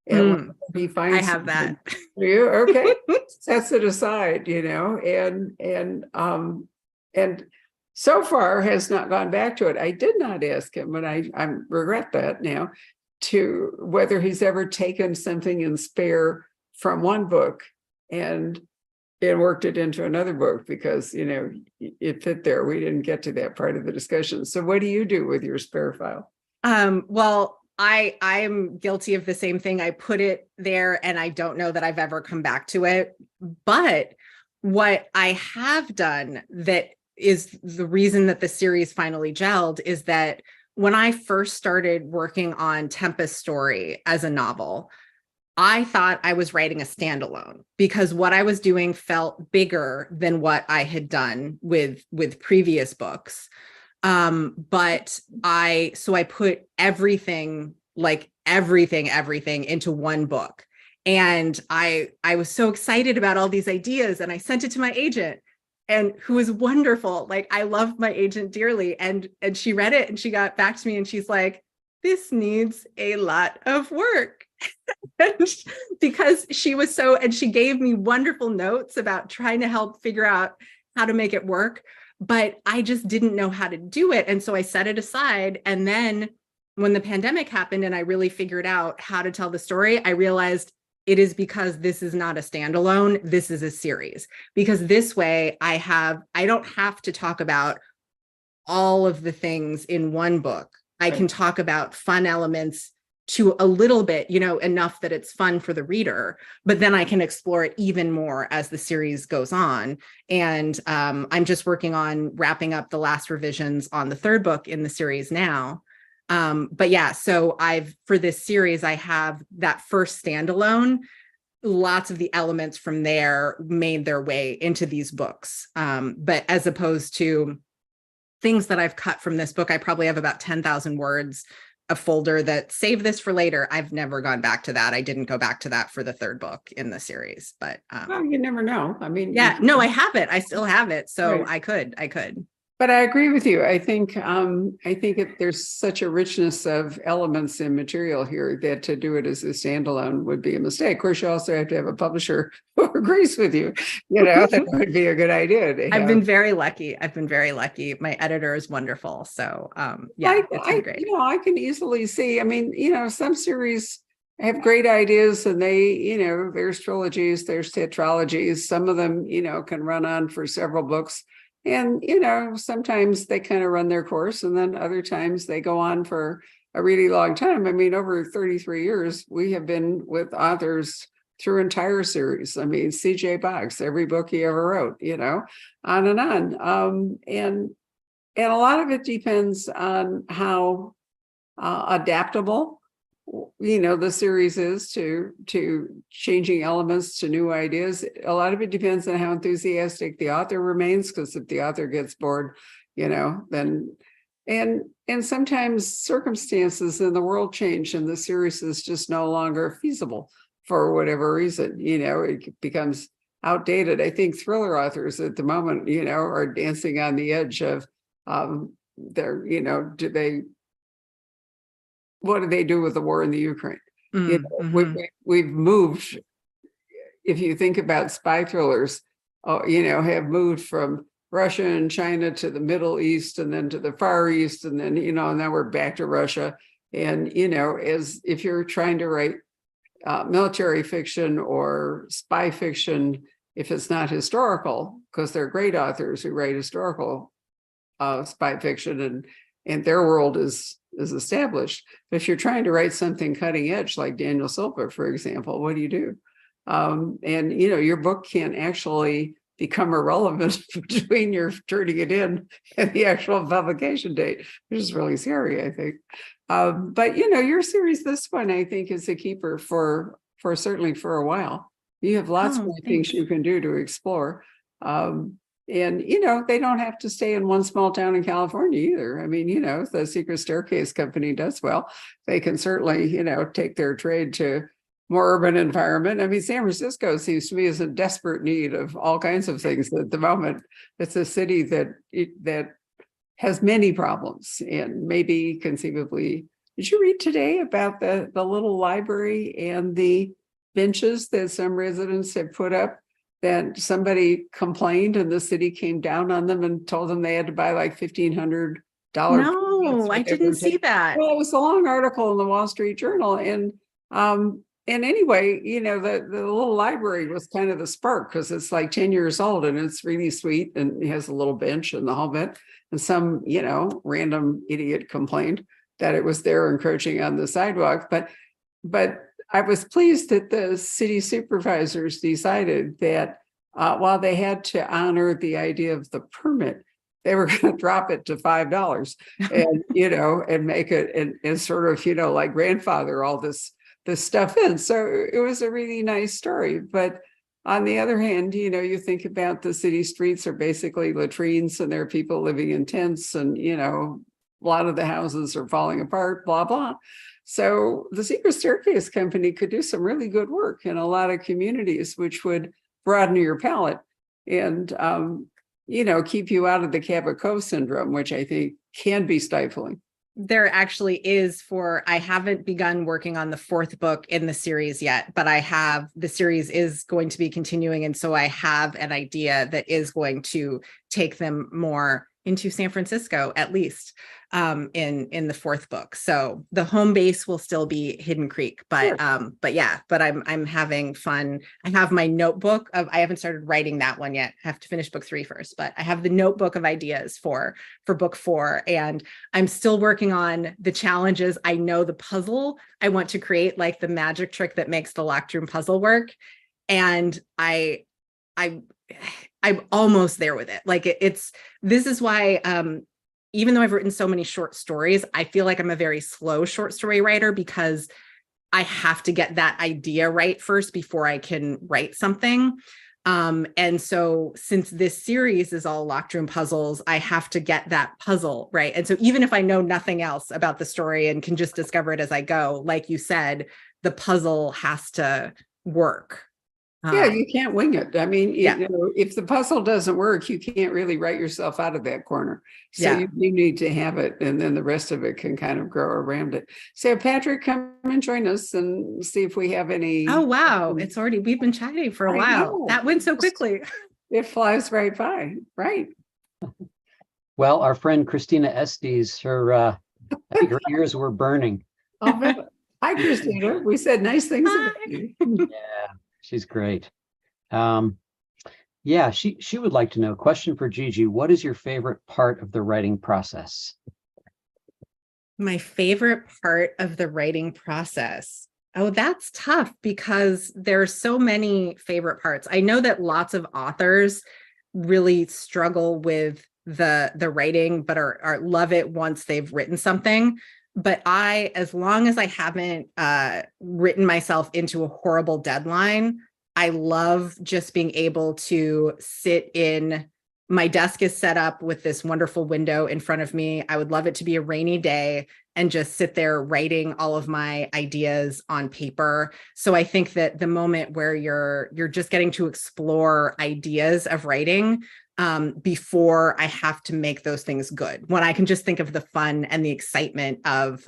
Speaker 2: And he finds,
Speaker 3: I have that.
Speaker 2: You okay? Sets it aside, and so far has not gone back to it. I did not ask him, but I regret that now, to whether he's ever taken something in Spare from one book and worked it into another book, because it fit there. We didn't get to that part of the discussion. So what do you do with your Spare file?
Speaker 3: Well, I'm guilty of the same thing. I put it there and I don't know that I've ever come back to it. But what I have done that is the reason that the series finally gelled is that when I first started working on Tempest Story as a novel, I thought I was writing a standalone because what I was doing felt bigger than what I had done with previous books. But I put everything into one book. And I was so excited about all these ideas, and I sent it to my agent, and who was wonderful. Like, I love my agent dearly. And she read it and she got back to me and she's like, this needs a lot of work. Because she was and she gave me wonderful notes about trying to help figure out how to make it work, but I just didn't know how to do it. And so I set it aside. And then when the pandemic happened and I really figured out how to tell the story, I realized it is because this is not a standalone, this is a series. Because this way I don't have to talk about all of the things in one book. I can talk about fun elements to a little bit, enough that it's fun for the reader, but then I can explore it even more as the series goes on. And I'm just working on wrapping up the last revisions on the third book in the series now. But yeah, so for this series, I have that first standalone. Lots of the elements from there made their way into these books. But as opposed to things that I've cut from this book, I probably have about 10,000 words, a folder that save this for later. I've never gone back to that. I didn't go back to that for the third book in the series, but
Speaker 2: well, you never know. I mean,
Speaker 3: no, I have it. I still have it. So
Speaker 2: right.
Speaker 3: I could.
Speaker 2: But I agree with you. I think there's such a richness of elements and material here that to do it as a standalone would be a mistake. Of course, you also have to have a publisher who agrees with you. That would be a good idea.
Speaker 3: I've been very lucky. My editor is wonderful. So it's been great.
Speaker 2: I can easily see. I mean, some series have great ideas, and they, there's trilogies, there's tetralogies. Some of them, can run on for several books. And, sometimes they kind of run their course, and then other times they go on for a really long time. I mean, over 33 years, we have been with authors through entire series. I mean, C.J. Boggs, every book he ever wrote, on and on. And a lot of it depends on how adaptable the series is to changing elements to new ideas. A lot of it depends on how enthusiastic the author remains, because if the author gets bored, then and sometimes circumstances in the world change and the series is just no longer feasible for whatever reason. It becomes outdated. I think thriller authors at the moment, are dancing on the edge of what do they do with the war in the Ukraine? We've moved. If you think about spy thrillers, have moved from Russia and China to the Middle East, and then to the Far East, and then now we're back to Russia. And as if you're trying to write military fiction or spy fiction, if it's not historical, because they're great authors who write historical spy fiction, and their world is established. But if you're trying to write something cutting edge, like Daniel Silva, for example, what do you do? And your book can actually become irrelevant between your turning it in and the actual publication date, which is really scary, I think. But your series, this one, I think, is a keeper for certainly for a while. You have lots more things you can do to explore. And they don't have to stay in one small town in California either. I mean, if the Secret Staircase company does well, they can certainly, take their trade to more urban environment. I mean, San Francisco seems to me is in desperate need of all kinds of things at the moment. It's a city that has many problems, and maybe conceivably. Did you read today about the little library and the benches that some residents have put up, that somebody complained and the city came down on them and told them they had to buy like $1,500?
Speaker 3: No, I didn't see that.
Speaker 2: Well, it was a long article in the Wall Street Journal, and anyway, the little library was kind of the spark, because it's like 10 years old and it's really sweet, and it has a little bench and the whole bit. And some, random idiot complained that it was there encroaching on the sidewalk. But I was pleased that the city supervisors decided that while they had to honor the idea of the permit, they were going to drop it to $5 and, and make it and sort of, like grandfather all this stuff in. So it was a really nice story. But on the other hand, you think about the city streets are basically latrines, and there are people living in tents, and, a lot of the houses are falling apart, blah, blah. So the Secret Staircase company could do some really good work in a lot of communities, which would broaden your palette and, keep you out of the Cabot Cove syndrome, which I think can be stifling.
Speaker 3: There actually is I haven't begun working on the fourth book in the series yet, but the series is going to be continuing. And so I have an idea that is going to take them more into San Francisco, at least in the fourth book. So the home base will still be Hidden Creek, but sure. but I'm having fun. I have my notebook I haven't started writing that one yet. I have to finish book 3 first, but I have the notebook of ideas for book 4, and I'm still working on the challenges. I know the puzzle I want to create, like the magic trick that makes the locked room puzzle work. And I'm almost there with it. Like this is why, even though I've written so many short stories, I feel like I'm a very slow short story writer, because I have to get that idea right first before I can write something. And so since this series is all locked room puzzles, I have to get that puzzle right. And so even if I know nothing else about the story and can just discover it as I go, like you said, the puzzle has to work.
Speaker 2: Yeah, you can't wing it. I mean, if the puzzle doesn't work, you can't really write yourself out of that corner. So you need to have it, and then the rest of it can kind of grow around it. So Patrick, come and join us and see if we have any.
Speaker 3: Oh, wow. We've been chatting for a while. That went so quickly.
Speaker 2: It flies right by, right?
Speaker 1: Well, our friend Christina Estes, I think her ears were burning.
Speaker 2: Hi, Christina. We said nice things about you.
Speaker 1: Yeah. She's great. She would like to know, question for Gigi, what is your favorite part of the writing process?
Speaker 3: My favorite part of the writing process. Oh, that's tough, because there's so many favorite parts. I know that lots of authors really struggle with the writing, but are love it once they've written something. But as long as I haven't written myself into a horrible deadline, I love just being able to sit in. My desk is set up with this wonderful window in front of me. I would love it to be a rainy day and just sit there writing all of my ideas on paper. So I think that the moment where you're just getting to explore ideas of writing before I have to make those things good, when I can just think of the fun and the excitement of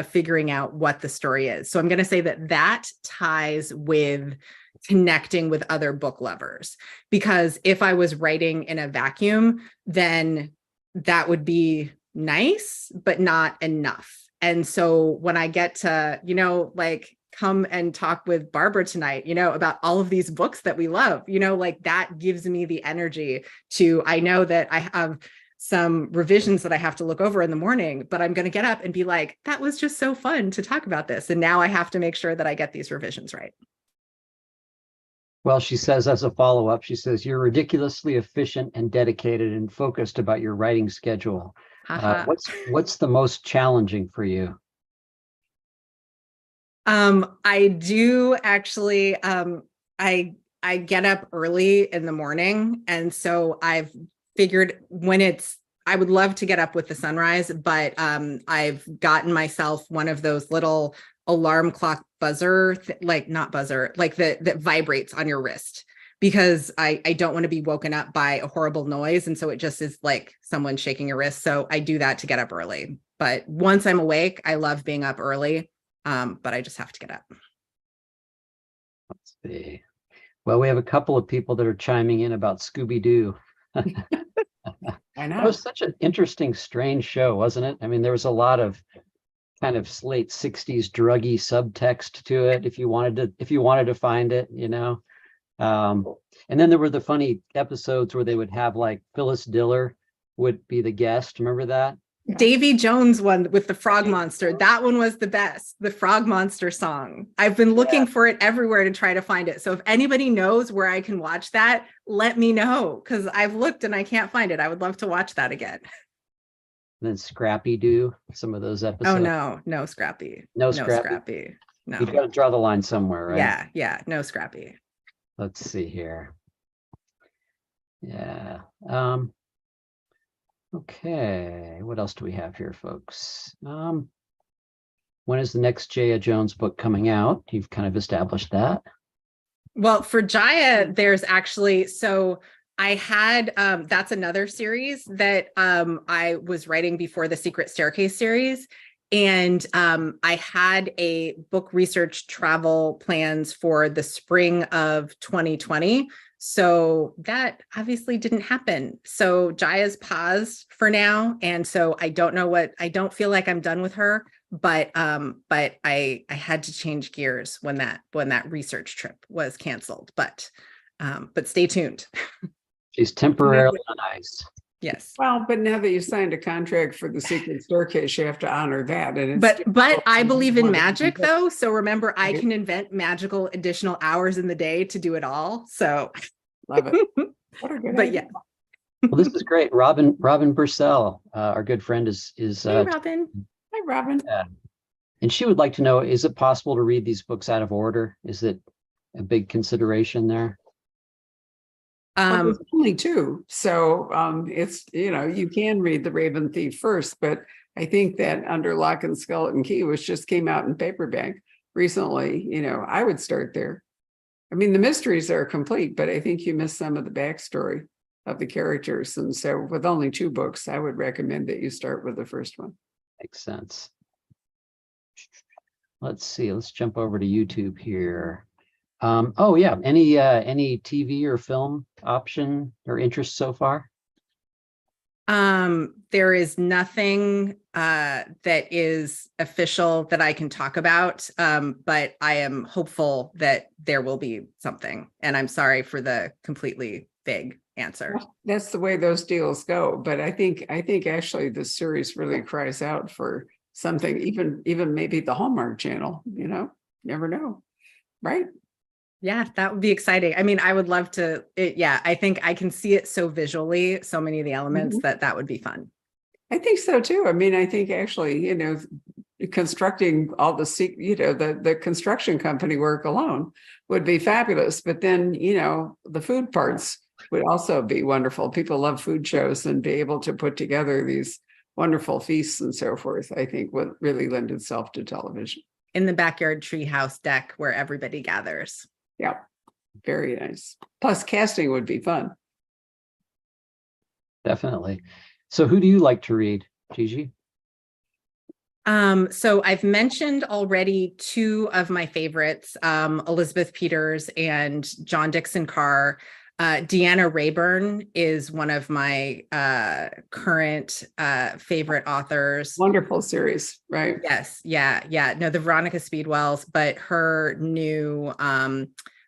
Speaker 3: figuring out what the story is. So I'm going to say that ties with connecting with other book lovers, because if I was writing in a vacuum, then that would be nice, but not enough. And so when I get to, like, come and talk with Barbara tonight, about all of these books that we love, like, that gives me the energy to, I know that I have some revisions that I have to look over in the morning, but I'm going to get up and be like, that was just so fun to talk about this. And now I have to make sure that I get these revisions right.
Speaker 1: Well, she says, as a follow-up, she says, you're ridiculously efficient and dedicated and focused about your writing schedule. What's the most challenging for you?
Speaker 3: I do actually, I get up early in the morning. And so I've figured I would love to get up with the sunrise, but I've gotten myself one of those little alarm clock buzzer, not buzzer, like that vibrates on your wrist, because I don't want to be woken up by a horrible noise. And so it just is like someone shaking your wrist. So I do that to get up early. But once I'm awake, I love being up early, but I just have to get up.
Speaker 1: Let's see. Well, we have a couple of people that are chiming in about Scooby-Doo.
Speaker 2: I know.
Speaker 1: It was such an interesting, strange show, wasn't it? I mean, there was a lot of kind of late 60s druggy subtext to it, if you wanted to find it, and then there were the funny episodes where they would have, like, Phyllis Diller would be the guest. Remember that?
Speaker 3: Davy Jones one with the frog monster. That one was the best. The frog monster song. I've been looking for it everywhere to try to find it. So if anybody knows where I can watch that, let me know, because I've looked and I can't find it. I would love to watch that again.
Speaker 1: And then Scrappy Doo, some of those episodes.
Speaker 3: Oh, no Scrappy.
Speaker 1: No Scrappy.
Speaker 3: No.
Speaker 1: You've got to draw the line somewhere, right?
Speaker 3: Yeah, no Scrappy.
Speaker 1: Let's see here. Yeah. Okay, what else do we have here, folks? When is the next Jaya Jones book coming out? You've kind of established that.
Speaker 3: Well, for Jaya, there's actually, so I had, that's another series that I was writing before the Secret Staircase series. And I had a book research travel plans for the spring of 2020. So that obviously didn't happen. So Jaya's paused for now. And so I don't feel like I'm done with her, but I had to change gears when that research trip was canceled, but stay tuned.
Speaker 1: She's temporarily on ice.
Speaker 3: Yes.
Speaker 2: Well, but now that you signed a contract for the Secret Staircase, you have to honor that. And
Speaker 3: but I believe in magic, though. So remember, I can invent magical additional hours in the day to do it all. So
Speaker 2: love it. What a good idea.
Speaker 3: Yeah.
Speaker 2: Well,
Speaker 1: this is great. Robin Bursell, our good friend, is
Speaker 3: hey, Robin.
Speaker 2: Hi, Robin.
Speaker 1: And she would like to know, is it possible to read these books out of order? Is it a big consideration there?
Speaker 2: Well, there's only two, so it's, you can read The Raven Thief first, but I think that Under Lock and Skeleton Key, which just came out in paperback recently, I would start there. I mean, the mysteries are complete, but I think you miss some of the backstory of the characters, and so with only two books, I would recommend that you start with the first one.
Speaker 1: Makes sense. Let's see. Let's jump over to YouTube here. Oh yeah, any TV or film option or interest so far?
Speaker 3: There is nothing that is official that I can talk about, but I am hopeful that there will be something. And I'm sorry for the completely vague answer.
Speaker 2: Well, that's the way those deals go. But I think actually this series really cries out for something, even maybe the Hallmark Channel. Never know, right?
Speaker 3: Yeah, that would be exciting. I mean, I would love to. I think I can see it so visually, so many of the elements that would be fun.
Speaker 2: I think so too. I mean, I think actually, constructing all the construction company work alone would be fabulous. But then, the food parts would also be wonderful. People love food shows, and be able to put together these wonderful feasts and so forth, I think would really lend itself to television.
Speaker 3: In the backyard treehouse deck where everybody gathers.
Speaker 2: Yeah, very nice. Plus casting would be fun.
Speaker 1: Definitely. So who do you like to read, Gigi?
Speaker 3: So I've mentioned already two of my favorites, Elizabeth Peters and John Dixon Carr. Deanna Rayburn is one of my current favorite authors.
Speaker 2: Wonderful series, right?
Speaker 3: Yes, yeah. No, the Veronica Speedwells, but her new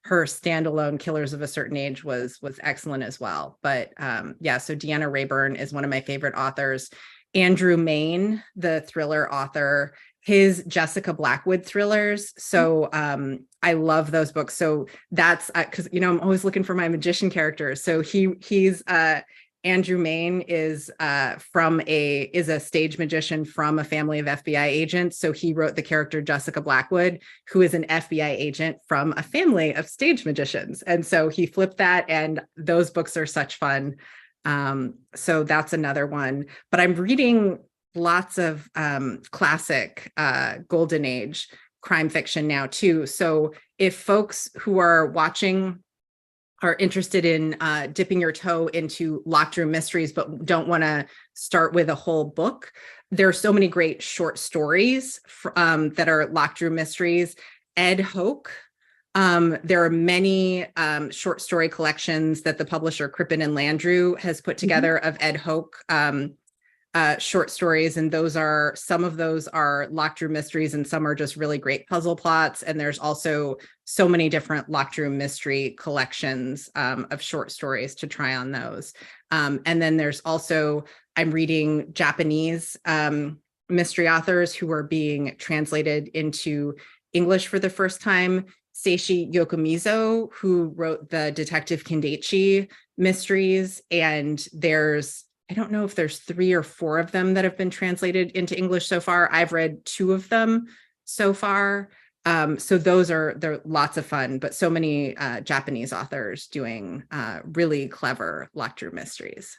Speaker 3: her standalone Killers of a Certain Age was excellent as well. But so Deanna Rayburn is one of my favorite authors. Andrew Mayne, the thriller author, his Jessica Blackwood thrillers. So I love those books. So that's because I'm always looking for my magician characters. So he's Andrew Mayne is a stage magician from a family of FBI agents. So he wrote the character Jessica Blackwood, who is an FBI agent from a family of stage magicians. And so he flipped that, and those books are such fun. So that's another one. But I'm reading lots of classic Golden Age crime fiction now too. So if folks who are watching are interested in dipping your toe into locked room mysteries, but don't want to start with a whole book, there are so many great short stories that are locked room mysteries. Ed Hoke. There are many short story collections that the publisher Crippen and Landru has put together of Ed Hoke short stories, and some of those are locked room mysteries, and some are just really great puzzle plots. And there's also so many different locked room mystery collections of short stories to try on those. And then there's also, I'm reading Japanese mystery authors who are being translated into English for the first time. Seishi Yokomizo, who wrote the Detective Kendechi mysteries, and I don't know if there's 3 or 4 of them that have been translated into English so far. I've read 2 of them so far. So they're lots of fun, but so many Japanese authors doing really clever locked room mysteries.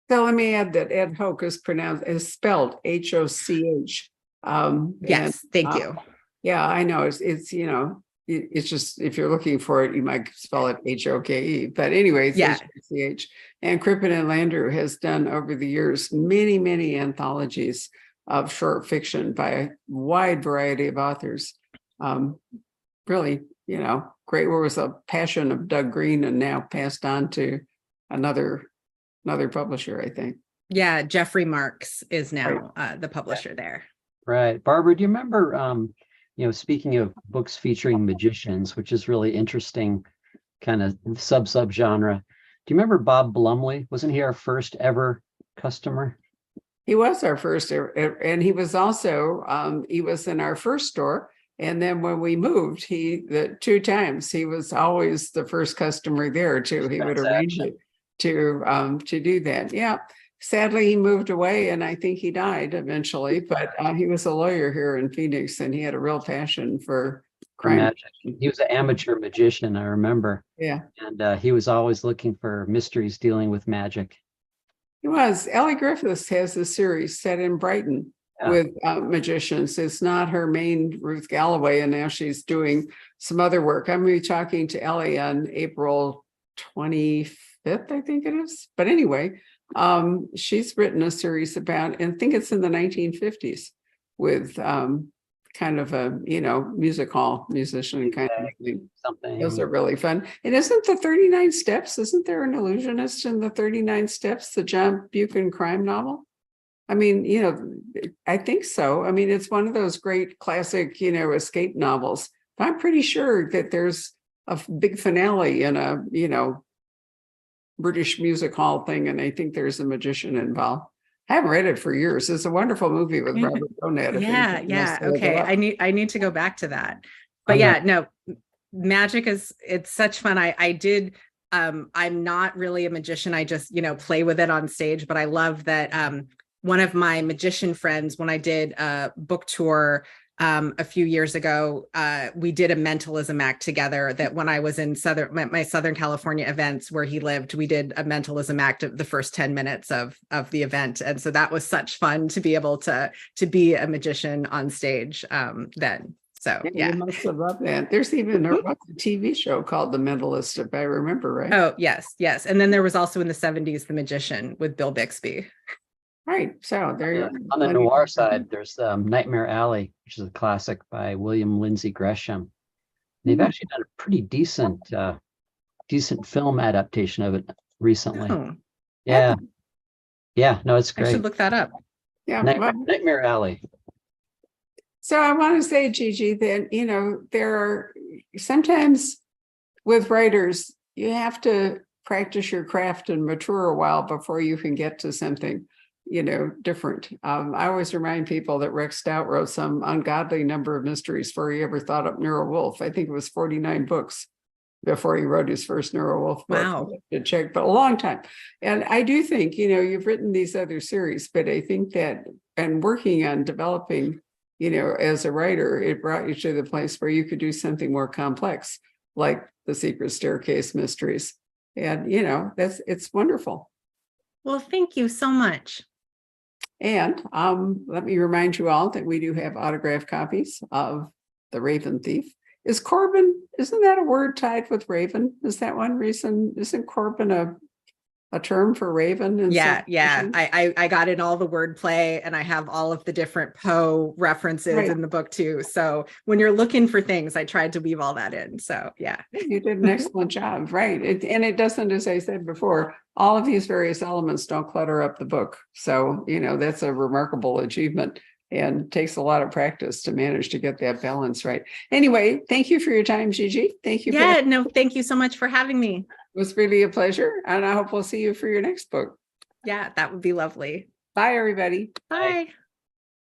Speaker 2: So let me add that Ed Hoke is spelled Hoch.
Speaker 3: Yes, thank you.
Speaker 2: Yeah, I know. It's just, if you're looking for it, you might spell it Hoke. But anyway, it's Hoch. And Crippen and Landru has done over the years many, many anthologies of short fiction by a wide variety of authors. Really, great. What was a passion of Doug Green, and now passed on to another publisher, I think.
Speaker 3: Yeah, Jeffrey Marks is now the publisher there.
Speaker 1: Right. Barbara, do you remember, speaking of books featuring magicians, which is really interesting kind of sub-genre, do you remember Bob Blumley? Wasn't he our first ever customer?
Speaker 2: He was our first, and he was also, he was in our first store. And then when we moved, the 2 times, he was always the first customer there too. He would arrange it to do that. Yeah. Sadly, he moved away, and I think he died eventually, but he was a lawyer here in Phoenix, and he had a real passion for crime.
Speaker 1: Magic. He was an amateur magician, I remember.
Speaker 2: Yeah.
Speaker 1: And he was always looking for mysteries dealing with magic.
Speaker 2: He was. Ellie Griffiths has a series set in Brighton with magicians. It's not her main Ruth Galloway, and now she's doing some other work. I'm going to be talking to Ellie on April 25th, I think it is. But anyway, she's written a series about, and I think it's in the 1950s, with kind of a music hall musician kind of thing.
Speaker 1: Something.
Speaker 2: Those are really fun. And isn't the 39 Steps? Isn't there an illusionist in the 39 Steps, the John Buchan crime novel? I mean, I think so. I mean, it's one of those great classic, escape novels. But I'm pretty sure that there's a big finale in a, British music hall thing, and I think there's a magician involved. I haven't read it for years. It's a wonderful movie with Robert Donat.
Speaker 3: Yeah. Okay. I need to go back to that. But magic it's such fun. I did. I'm not really a magician. I just, play with it on stage, but I love that one of my magician friends, when I did a book tour a few years ago, we did a mentalism act together that when I was in my Southern California events where he lived, we did a mentalism act of the first 10 minutes of the event. And so that was such fun to be able to be a magician on stage then. So, yeah.
Speaker 2: You must have loved that. There's even a TV show called The Mentalist, if I remember right.
Speaker 3: Oh, yes, yes. And then there was also in the 70s, The Magician with Bill Bixby.
Speaker 2: Right. So there you
Speaker 1: on the noir side, there's Nightmare Alley, which is a classic by William Lindsay Gresham. They've actually done a pretty decent film adaptation of it recently.
Speaker 3: Oh,
Speaker 1: Yeah. Yeah, no, it's
Speaker 3: I
Speaker 1: great.
Speaker 3: should look that up.
Speaker 2: Yeah.
Speaker 1: Nightmare Alley.
Speaker 2: So I want to say, Gigi, that, there are sometimes with writers, you have to practice your craft and mature a while before you can get to something, different. I always remind people that Rex Stout wrote some ungodly number of mysteries before he ever thought up Neurowolf. I think it was 49 books before he wrote his first Neurowolf book.
Speaker 3: Wow.
Speaker 2: To check, but a long time. And I do think, you've written these other series, but I think that, and working on developing, as a writer, it brought you to the place where you could do something more complex, like the Secret Staircase mysteries. And, it's wonderful.
Speaker 3: Well, thank you so much.
Speaker 2: And let me remind you all that we do have autographed copies of The Raven Thief. Isn't that a word tied with Raven? Is that one reason? Isn't Corbin a term for Raven?
Speaker 3: Yeah. I got in all the wordplay, and I have all of the different Poe references in the book too. So when you're looking for things, I tried to weave all that in. So yeah.
Speaker 2: You did an excellent job, right? And it doesn't, as I said before, all of these various elements don't clutter up the book. So, that's a remarkable achievement and takes a lot of practice to manage to get that balance right. Anyway, thank you for your time, Gigi. Thank you.
Speaker 3: Yeah, no, thank you so much for having me.
Speaker 2: It was really a pleasure. And I hope we'll see you for your next book.
Speaker 3: Yeah, that would be lovely.
Speaker 2: Bye, everybody.
Speaker 3: Bye.